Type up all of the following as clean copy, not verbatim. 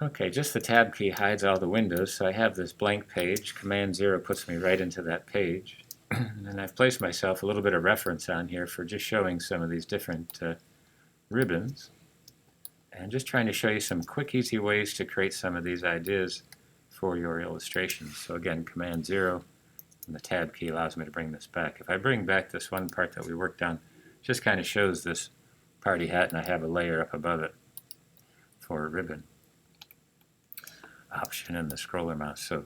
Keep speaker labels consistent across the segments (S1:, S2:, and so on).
S1: Okay, just the Tab key hides all the windows, so I have this blank page. Command 0 puts me right into that page. And I've placed myself a little bit of reference on here for just showing some of these different ribbons. And just trying to show you some quick, easy ways to create some of these ideas for your illustrations. So again, Command 0, and the Tab key allows me to bring this back. If I bring back this one part that we worked on, just kind of shows this party hat, and I have a layer up above it for a ribbon option in the scroller mouse. So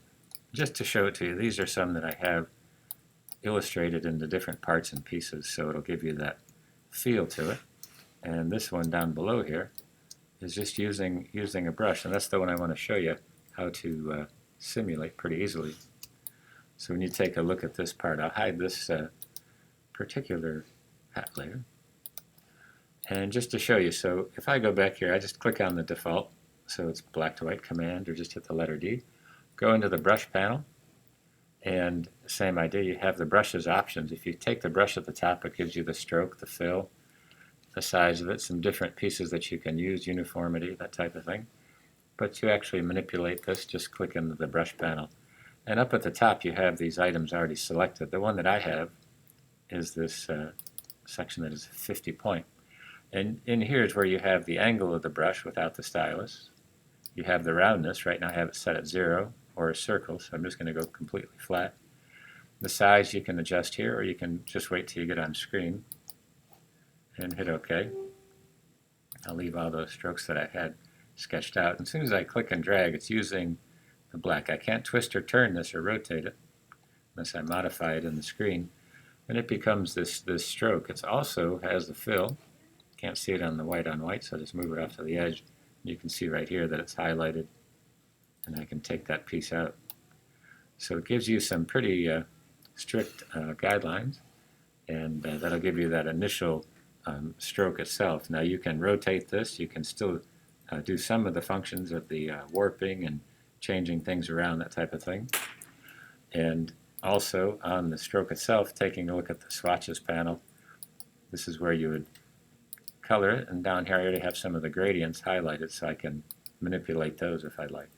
S1: just to show it to you, these are some that I have illustrated into different parts and pieces, so it'll give you that feel to it. And this one down below here is just using a brush, and that's the one I want to show you how to simulate pretty easily. So when you take a look at this part, I'll hide this particular hat layer. And just to show you, so if I go back here, I just click on the default, so it's black to white command, or just hit the letter D. Go into the brush panel, and same idea, you have the brushes options. If you take the brush at the top, it gives you the stroke, the fill, the size of it, some different pieces that you can use, uniformity, that type of thing. But to actually manipulate this, just click into the brush panel. And up at the top, you have these items already selected. The one that I have is this section that is 50 point. And in here is where you have the angle of the brush without the stylus. You have the roundness. Right now I have it set at 0 or a circle, so I'm just going to go completely flat. The size you can adjust here, or you can just wait till you get on screen and hit OK. I'll leave all those strokes that I had sketched out. And as soon as I click and drag, it's using the black. I can't twist or turn this or rotate it unless I modify it in the screen. And it becomes this stroke. It also has the fill. Can't see it on the white on white, so I just move it off to the edge. You can see right here that it's highlighted, and I can take that piece out. So it gives you some pretty strict guidelines, and that'll give you that initial stroke itself. Now you can rotate this. You can still do some of the functions of the warping and changing things around, that type of thing. And also on the stroke itself, taking a look at the swatches panel, this is where you would color it, and down here I already have some of the gradients highlighted, so I can manipulate those if I'd like.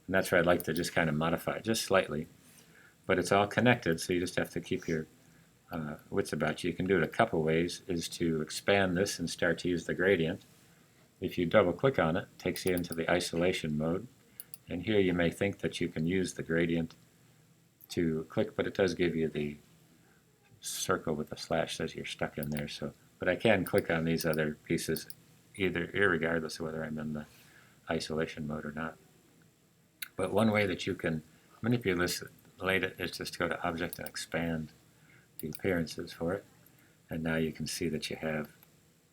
S1: And that's where I'd like to just kind of modify it, just slightly. But it's all connected, so you just have to keep your wits about you. You can do it a couple ways, is to expand this and start to use the gradient. If you double click on it, it takes you into the isolation mode. And here you may think that you can use the gradient to click, but it does give you the circle with the slash, says you're stuck in there. So, but I can click on these other pieces, either irregardless of whether I'm in the isolation mode or not. But one way that you can manipulate it is just go to Object and expand the appearances for it. And now you can see that you have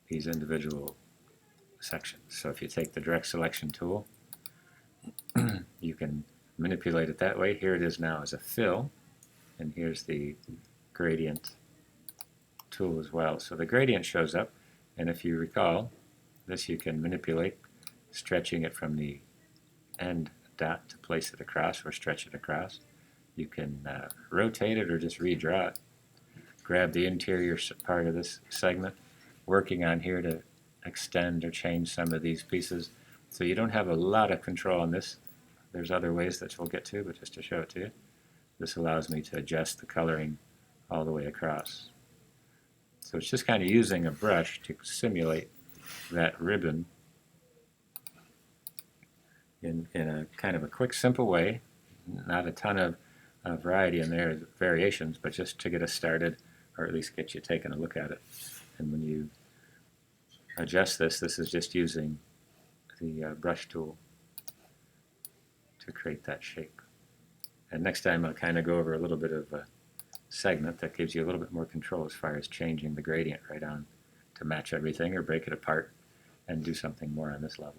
S1: these individual sections. So if you take the direct selection tool, you can manipulate it that way. Here it is now as a fill, and here's the gradient tool as well. So the gradient shows up, and if you recall, this you can manipulate, stretching it from the end dot to place it across or stretch it across. You can rotate it or just redraw it. Grab the interior part of this segment, working on here to extend or change some of these pieces. So you don't have a lot of control on this. There's other ways that we'll get to, but just to show it to you, this allows me to adjust the coloring all the way across. So it's just kind of using a brush to simulate that ribbon in a kind of a quick, simple way. Not a ton of variety in there, variations, but just to get us started, or at least get you taking a look at it. And when you adjust this, this is just using the brush tool to create that shape. And next time I'll kind of go over a little bit of a segment that gives you a little bit more control as far as changing the gradient right on to match everything or break it apart and do something more on this level.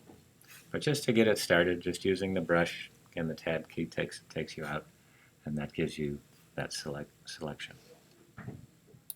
S1: But just to get it started, just using the brush, again the Tab key takes you out, and that gives you that selection.